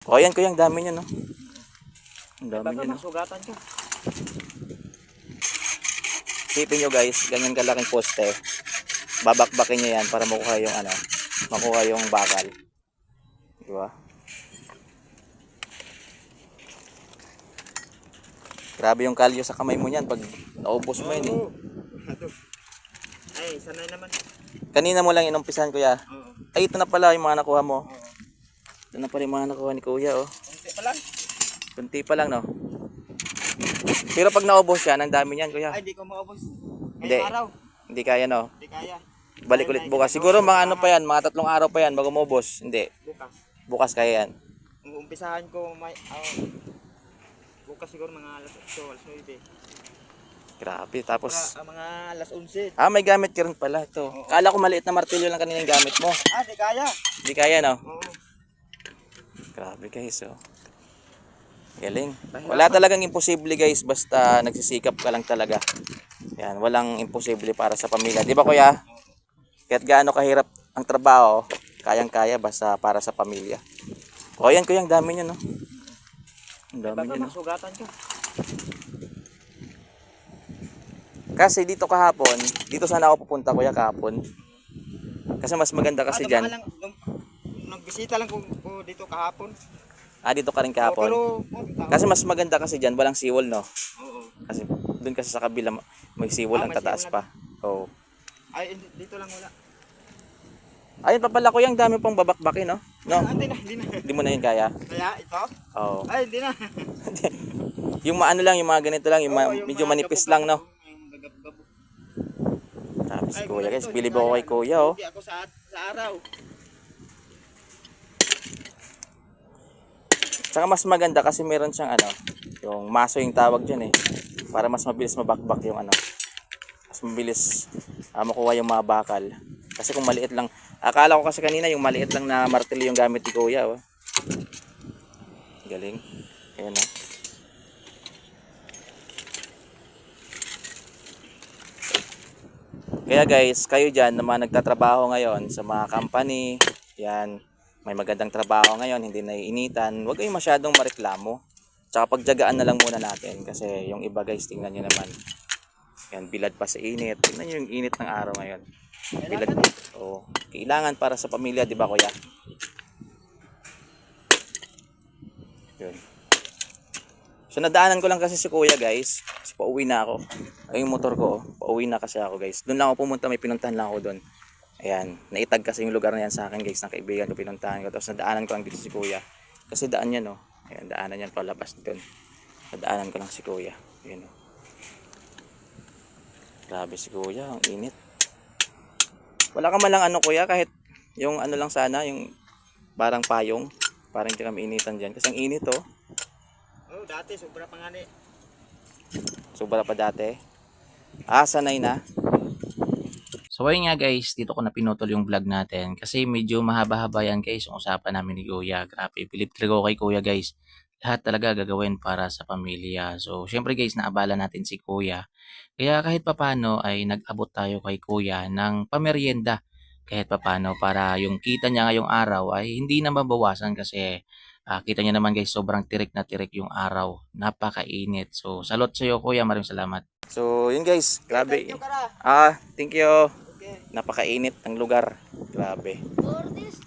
O ayan kuya, ang dami niya no. Ang dami Baka niya no. masugatan ka. Isipin nyo guys, ganyan kalaking poste. Babakbakin nyo yan para makuha yung ano, makuha yung bakal. Di ba? Grabe yung kalyo sa kamay mo niyan pag naubos mo yun eh. Ay, sanay naman. Kanina mo lang inumpisahan kuya. Oo. Ay, ito na pala yung mga nakuha mo. Oo. Ito na pala yung mga nakuha ni kuya oh. Kunti pa lang. Kunti pa lang no. Pero pag naubos yan, ang dami niyan kuya. Ay, di ko maubos. Hindi. Ngayong araw. Hindi kaya no. Di kaya. Balik ulit bukas. Siguro mga ano pa yan, mga 3 araw pa yan bago maubos. Hindi. Bukas. Bukas kaya yan. Kung umpisahan ko, bukas siguro mga alas 8, alas 9. Grabe. Tapos, Mga alas 11. may gamit ka rin pala ito. Kala ko maliit na martilyo lang kanina yung gamit mo. Di kaya. Hindi kaya no. Oo. Grabe guys oh. Galing. Wala talagang imposible guys, basta nagsisikap ka lang talaga. Yan, walang imposible para sa pamilya. Di ba kuya? Kahit gaano kahirap ang trabaho, kayang-kaya basta para sa pamilya. O yan kuya, ang dami niya no. Ang dami Baka niya no. masugatan ka. Kasi dito kahapon, dito sana ako pupunta kuya kahapon. Kasi mas maganda kasi Dumaan dyan. lang, nagbisita lang ko dito kahapon. Dito ka rin kahapon. Pero, Kasi mas maganda kasi dyan, walang siwol no. oo. Kasi doon kasi sa kabila may siwol ang May tataas siwol na pa. Oo. Ay, dito lang wala. Ayun pa pala kuya, ang dami pang babakbakin no. No. Hindi na. Hindi mo na yun kaya. Kaya ito? Oo. Ay, hindi na. Yung maano lang, yung mga ganito lang, yung Oo, yung medyo mga manipis gabo-gabo, lang no. yung gagabo-gabo. Sabi si Ay, kuya guys, ganito, bilib hindi ako kay kaya. kuya oh. Hindi ako sa araw. Tsaka mas maganda kasi meron siyang ano, yung maso yung tawag dyan eh. Para mas mabilis mabakbak yung ano. Mas mabilis makuha yung mga bakal. Kasi kung maliit lang, akala ko kasi kanina yung maliit lang na martilyo yung gamit ni kuya oh. Galing. Ayan oh. Kaya guys, kayo dyan na mga nagtatrabaho ngayon sa mga company, yan, may magandang trabaho ngayon, hindi naiinitan, huwag kayong masyadong mareklamo. Tsaka pagtiyagaan na lang muna natin kasi yung iba guys, tingnan nyo naman. Yan, bilad pa sa init. Tingnan nyo yung init ng araw ngayon. Bilad. Oh, kailangan para sa pamilya, di ba kuya? Yun. So nadaanan ko lang kasi si kuya guys. Kasi pauwi na ako. Ay yung motor ko, pauwi na kasi ako guys. Doon lang ako pumunta, may pinuntahan lang ako doon. Ayan, naitag kasi yung lugar na yan sa akin guys, ng kaibigan ko, pinuntahan ko. Tapos nadaanan ko lang dito si kuya. Kasi daan yan oh. Ayan, daanan yan palabas doon. Nadaanan ko lang si kuya. Ayan oh. Grabe si kuya, ang init. Wala ka man lang ano kuya, kahit yung ano lang sana, yung parang payong. Parang hindi kami initan dyan. Kasi ang init oh. Oh, dati sobra pa nga ni. Sobra pa dati. Sanay na. So ayun nga guys, dito ko na pinutol yung vlog natin. Kasi medyo mahaba-haba yan guys, yung usapan namin ni Kuya. Grabe, bilib talaga ako kay Kuya guys. Lahat talaga gagawin para sa pamilya. So syempre guys, naabala natin si Kuya. Kaya kahit papano ay nag-abot tayo kay Kuya ng pamerienda. Kahit papano para yung kita niya ngayong araw ay hindi na mabawasan kasi kita niya naman guys, sobrang tirik na tirik yung araw. Napakainit. So salot sa iyo Kuya, maraming salamat. So yun guys, grabe. Thank you, Kara. Thank you. Okay. Napakainit ng lugar. Grabe. For this